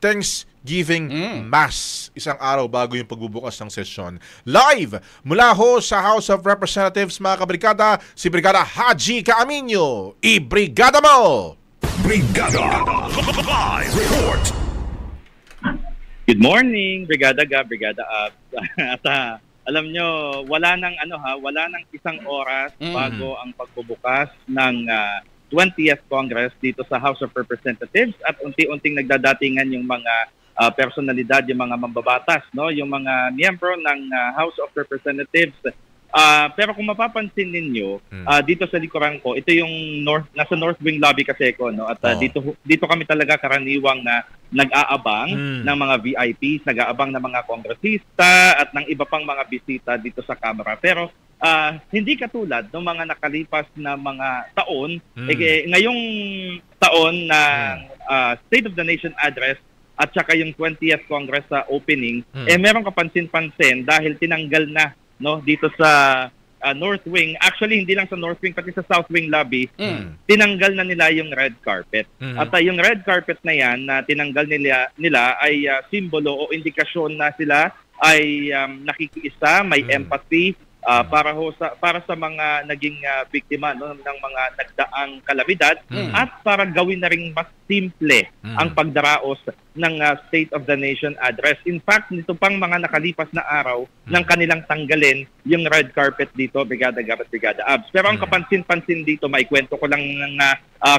Thanksgiving Mass. Isang araw bago yung pagbubukas ng sesyon. Live mula ho sa House of Representatives, mga kabrigada, si Brigada Haji Caaminio. I-brigada mo! Brigada Live Report. Good morning, Brigada Gab, Brigada Ab. At alam nyo, wala nang isang oras bago ang pagbubukas ng 20th Congress dito sa House of Representatives at unti-unting nagdadatingan yung mga personalidad, yung mga mambabatas, no? Yung mga miyembro ng House of Representatives. Pero kung mapapansin ninyo, dito sa likuran ko, ito yung nasa North Wing lobby kasi ko, no? At dito kami talaga karaniwang nag-aabang ng mga VIPs, nag-aabang ng mga kongresista at ng iba pang mga bisita dito sa Kamara. Pero hindi katulad ng mga nakalipas na mga taon. Ngayong taon na State of the Nation Address at saka yung 20th Congress opening, meron kapansin-pansin dahil tinanggal na, no, dito sa North Wing. Actually, hindi lang sa North Wing, pati sa South Wing lobby, tinanggal na nila yung red carpet. At yung red carpet na yan na tinanggal nila ay simbolo o indikasyon na sila ay nakikiisa, may empathy, para sa mga naging biktima, no, ng mga nagdaang kalamidad at para gawin na ring mas simple ang pagdaraos ng State of the Nation Address. In fact, nito pang mga nakalipas na araw nang kanilang tanggalin yung red carpet dito, Brigada Gab at Brigada Abs. Pero ang kapansin-pansin dito, maikwento ko lang ng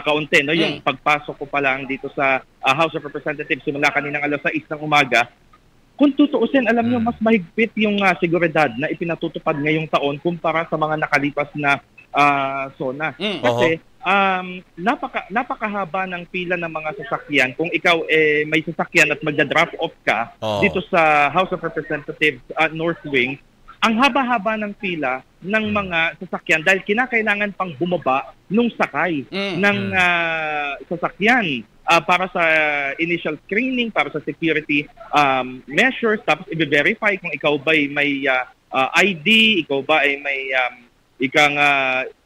kaunti, no, yung pagpasok ko pa lang dito sa House of Representatives simula kaninang alas 6 ng umaga. Kung tutuusin, alam nyo, mas mahigpit yung seguridad na ipinatutupad ngayong taon kumpara sa mga nakalipas na zona. Kasi napakahaba ng pila ng mga sasakyan. Kung ikaw may sasakyan at magda-drop off ka dito sa House of Representatives North Wing, ang haba-haba ng pila ng mga sasakyan dahil kinakailangan pang bumaba nung sakay ng sasakyan. Para sa initial screening, para sa security measures, tapos i-verify kung ikaw ba ay may ID, ikaw ba ay may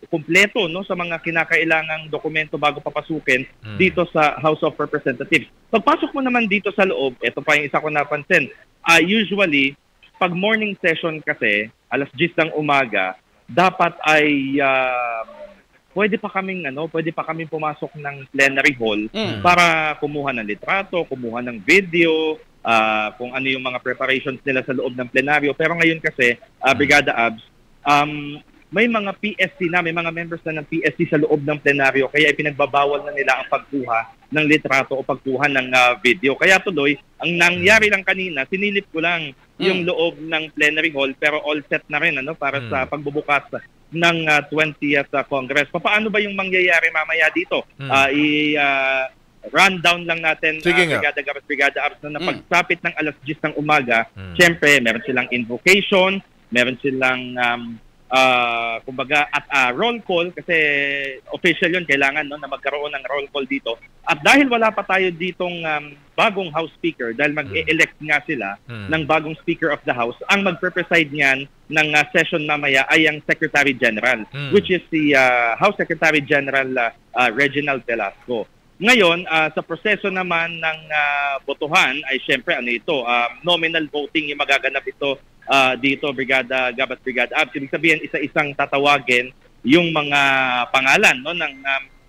kumpleto, no, sa mga kinakailangang dokumento bago papasukin dito sa House of Representatives. Pagpasok mo naman dito sa loob, ito pa yung isa ko napansin, usually, pag morning session kasi, alas 10 ng umaga, dapat ay pwede pa kaming pumasok ng plenary hall para kumuha ng litrato, kumuha ng video, kung ano yung mga preparations nila sa loob ng plenaryo. Pero ngayon kasi, Brigada Abs, may mga PSC na, may mga members na ng PSC sa loob ng plenaryo, kaya ipinagbabawal na nila ang pagkuha ng litrato o pagkuha ng video. Kaya tuloy, ang nangyari lang kanina, sinilip ko lang yung loob ng plenary hall, pero all set na rin para sa pagbubukas ng 20th Congress. Paano ba yung mangyayari mamaya dito? Rundown lang natin, Brigada Gab at Brigada Abs, na pagsapit ng alas 10 ng umaga, siyempre, meron silang invocation, meron silang kumbaga at roll call, kasi official yun, kailangan, no, na magkaroon ng roll call dito. At dahil wala pa tayo ditong bagong House Speaker, dahil mag-e-elect nga sila ng bagong Speaker of the House, ang magpe-preside niyan ng session mamaya ay ang Secretary General, which is si House Secretary General Reginald Velasco. Ngayon, sa proseso naman ng botohan ay syempre nominal voting yung magaganap ito dito, Brigada Gab at Brigada Abs. Ibig sabihin, isa-isang tatawagin yung mga pangalan, no, ng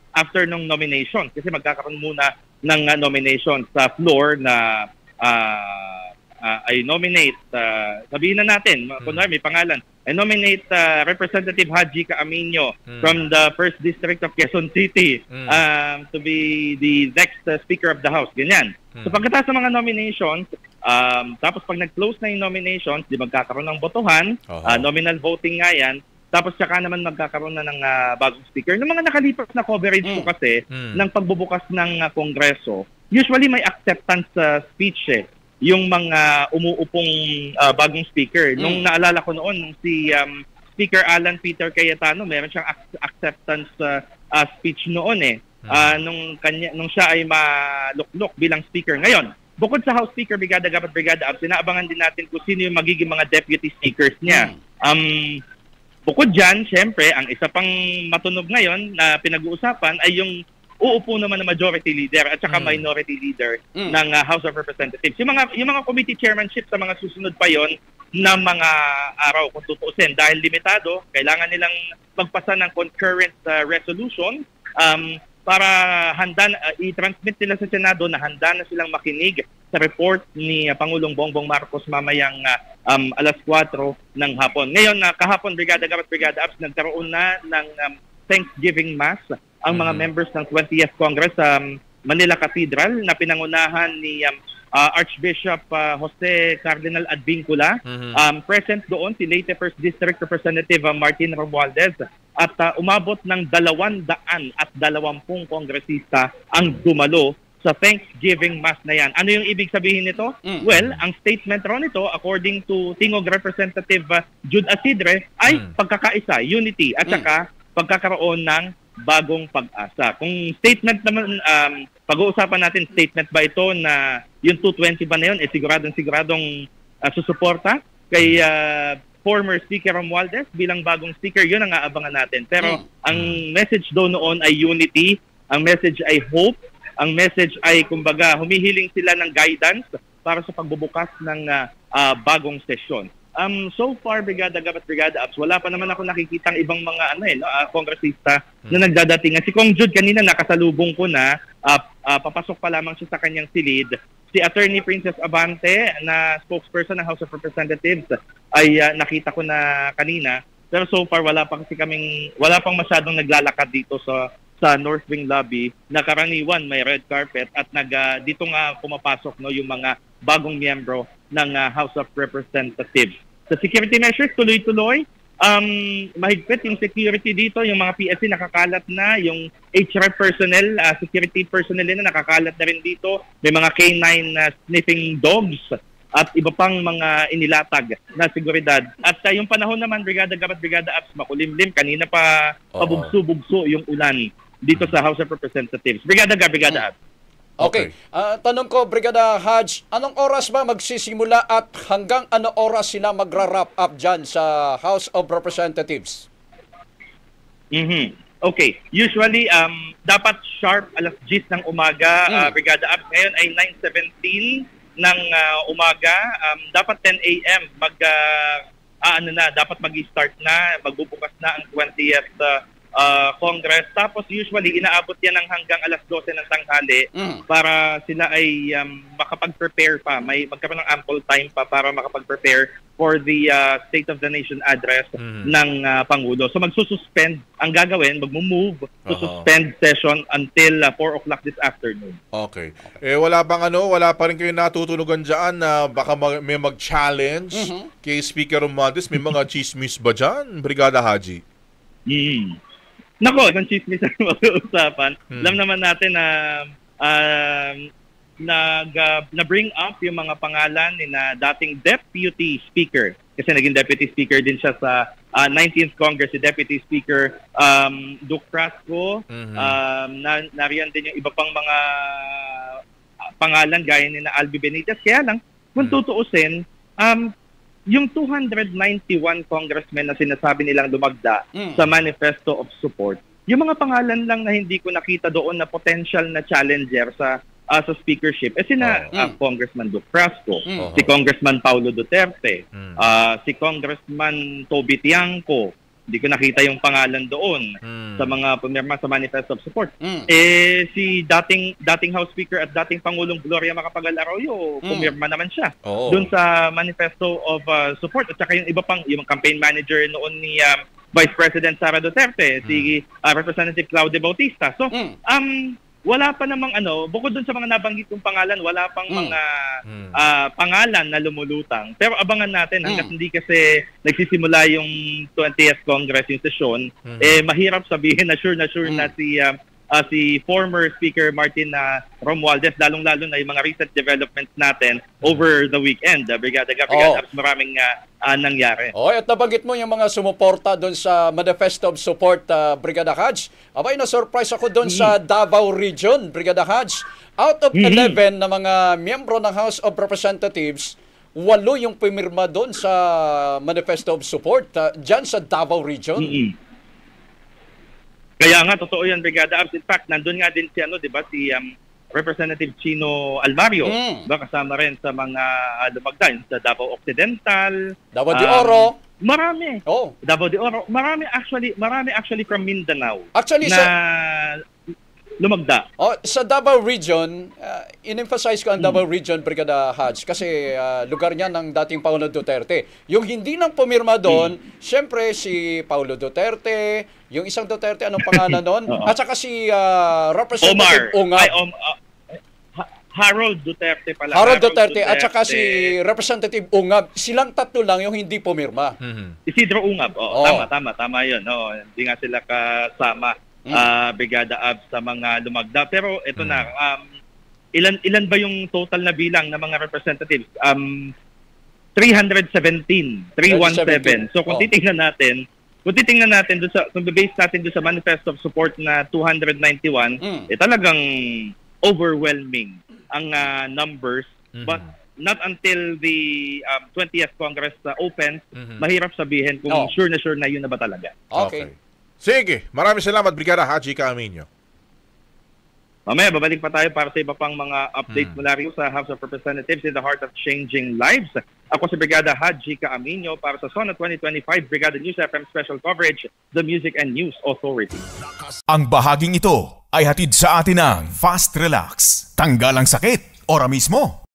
after ng nomination, kasi magkakaroon muna ng nomination sa floor na I nominate, sabihin na natin, kunwari may pangalan, I nominate Representative Haji Caaminio from the 1st District of Quezon City to be the next Speaker of the House. Ganyan. So pagkatapos ng mga nominations, tapos pag nag-close na yung nominations, di magkakaroon ng botohan, nominal voting nga yan, tapos saka naman magkakaroon na ng bagong speaker. Ng mga nakalipas na coverage ko kasi ng pagbubukas ng Kongreso, usually may acceptance speech yung mga umuupong bagong speaker. Nung naalala ko noon, si Speaker Alan Peter Cayetano, meron siyang acceptance speech noon nung siya ay maluklok bilang speaker. Ngayon, bukod sa House Speaker, Brigada Gab at Brigada Abs, sinaabangan din natin kung sino yung magiging mga deputy speakers niya. Bukod dyan, syempre, ang isa pang matunog ngayon na pinag-uusapan ay yung uupo naman ng majority leader at saka minority leader ng House of Representatives. Yung mga committee chairmanship sa mga susunod pa yon na mga araw kung tutuusin dahil limitado, kailangan nilang magpasa ng concurrent resolution para handa i-transmit nila sa Senado na handa na silang makinig sa report ni Pangulong Bongbong Marcos mamayang alas 4 ng hapon. Ngayon, kahapon, Brigada Gab at Brigada Abs, nagkaroon na ng Thanksgiving Mass ang mga members ng 20th Congress sa Manila Cathedral na pinangunahan ni Archbishop Jose Cardinal Advincula. Present doon si late First District Representative Martin Romualdez at umabot ng 220 kongresista ang dumalo sa Thanksgiving Mass na yan. Ano yung ibig sabihin nito? Well, ang statement ron nito, according to Tingog Representative Jude Asidre, ay pagkakaisa, unity, at saka pagkakaroon ng bagong pag-asa. Kung statement naman, pag-uusapan natin, statement ba ito na yung 220 ba na yun, siguradong susuporta kay former Speaker Romualdez bilang bagong speaker, yun ang aabangan natin. Pero ang message doon noon ay unity, ang message ay hope, ang message ay kumbaga humihiling sila ng guidance para sa pagbubukas ng bagong sesyon. So far, Brigada Gab at Brigada Abs, wala pa naman ako nakikitang ibang mga kongresista na nagdadatingan. Si Kong Jude kanina nakasalubong ko na, papasok pa lamang siya sa kanyang silid. Si Attorney Princess Abante na spokesperson ng House of Representatives ay nakita ko na kanina. Pero so far wala pang masyadong naglalakad dito sa North Wing Lobby na karaniwan may red carpet at dito nga pumapasok yung mga bagong miyembro ng House of Representatives. Sa security measures, tuloy-tuloy. Mahigpit yung security dito, yung mga PSC nakakalat na, yung HRF personnel, security personnel na nakakalat na rin dito. May mga canine sniffing dogs at iba pang mga inilatag na seguridad. At yung panahon naman, Brigada Gab at Brigada Abs, makulimlim. Kanina pa pabugso-bugso yung ulan dito sa House of Representatives. Brigada Gab, Brigada Abs. Okay. Tanong ko, Brigada Haj, anong oras ba magsisimula at hanggang ano oras sila magra-wrap up dyan sa House of Representatives? Okay. Usually, dapat sharp alas 10 ng umaga, Brigada Abs. Ngayon ay 9:17 ng umaga. Dapat 10 a.m. dapat mag-start na, magbubukas na ang 20th Congress. Tapos usually inaabot yan ng hanggang alas 12 ng tanghali para sila ay makapag-prepare pa. Magkaroon ng ample time pa para makapag-prepare for the State of the Nation address ng Pangulo. So magsususpend, ang gagawin, magmumove to suspend session until 4 o'clock this afternoon. Okay. Wala pa rin kayo natutunugan dyan na baka may mag-challenge kay Speaker Romualdez? May mga chismis ba dyan, Brigada Haji? Nako, ng chismis na mag-uusapan. Alam naman natin na bring up yung mga pangalan ni na dating Deputy Speaker. Kasi naging Deputy Speaker din siya sa 19th Congress, si Deputy Speaker Duke Frasco. Nariyan din yung iba pang mga pangalan gaya ni na Albi Benitez. Kaya lang, kung tutuusin, yung 291 congressmen na sinasabi nilang lumagda sa Manifesto of Support, yung mga pangalan lang na hindi ko nakita doon na potential na challenger sa speakership, sina Congressman Duke Frasco, si Congressman Paulo Duterte, si Congressman Toby Tiangco, hindi ko nakita yung pangalan doon sa mga pumirma sa Manifesto of Support. Si dating House Speaker at dating Pangulong Gloria Macapagal Arroyo, pumirma naman siya doon sa Manifesto of Support. At saka yung iba pang, yung campaign manager noon ni Vice President Sara Duterte, si Representative Claudia Bautista. So, wala pa namang bukod dun sa mga nabanggit kong pangalan, wala pang mga pangalan na lumulutang. Pero abangan natin hanggat hindi kasi nagsisimula yung 20th Congress, yung sesyon, mahirap sabihin na sure na si former Speaker Martin Romualdez, lalong-lalo na yung mga recent developments natin over the weekend. Brigada Gab, maraming nangyari. At nabanggit mo yung mga sumuporta doon sa Manifesto of Support, Brigada Haj. Abay, na-surprise ako doon sa Davao Region, Brigada Haj. Out of 11 na mga miyembro ng House of Representatives, 8 yung pumirma doon sa Manifesto of Support dyan sa Davao Region. Kaya nga, totoo yan, Brigada Abs. In fact, nandun nga din si, di ba, si Representative Chino Almario. Diba, kasama rin sa mga lumagda, sa Davao Occidental. Davao de Oro. Marami. Oh. Davao de Oro. Marami actually from Mindanao. Actually, na lumagda. Sa Davao Region, in-emphasize ko ang Davao Region, Brigada Haj, kasi lugar niya ng dating Paulo Duterte. Yung hindi nang pumirma doon, syempre si Paulo Duterte, yung isang Duterte, anong pangalan noon? At saka si Representative Ungab. Harold Duterte pala. Harold Duterte at saka si Representative Ungab. Silang tatlo lang yung hindi pumirma. Isidro Ungab. Tama yun. Hindi nga sila kasama. Brigada Abs sa mga lumagda. Pero ito na, ilan ba yung total na bilang ng mga representatives? 317. So kung titingnan natin doon sa, kung base natin doon sa Manifesto of Support na 291, talagang overwhelming ang numbers. But not until the 20th Congress opens, mahirap sabihin kung sure na yun na ba talaga. Okay. Sige, maraming salamat, Brigada Haji Caaminio. Mamaya, babalik pa tayo para sa iba pang mga updates mula rin sa House of Representatives in the heart of changing lives. Ako si Brigada Haji Caaminio para sa SONA 2025 Brigada News FM Special Coverage, The Music and News Authority. Ang bahaging ito ay hatid sa atin ng Fast Relax. Tanggal ang sakit, ora mismo.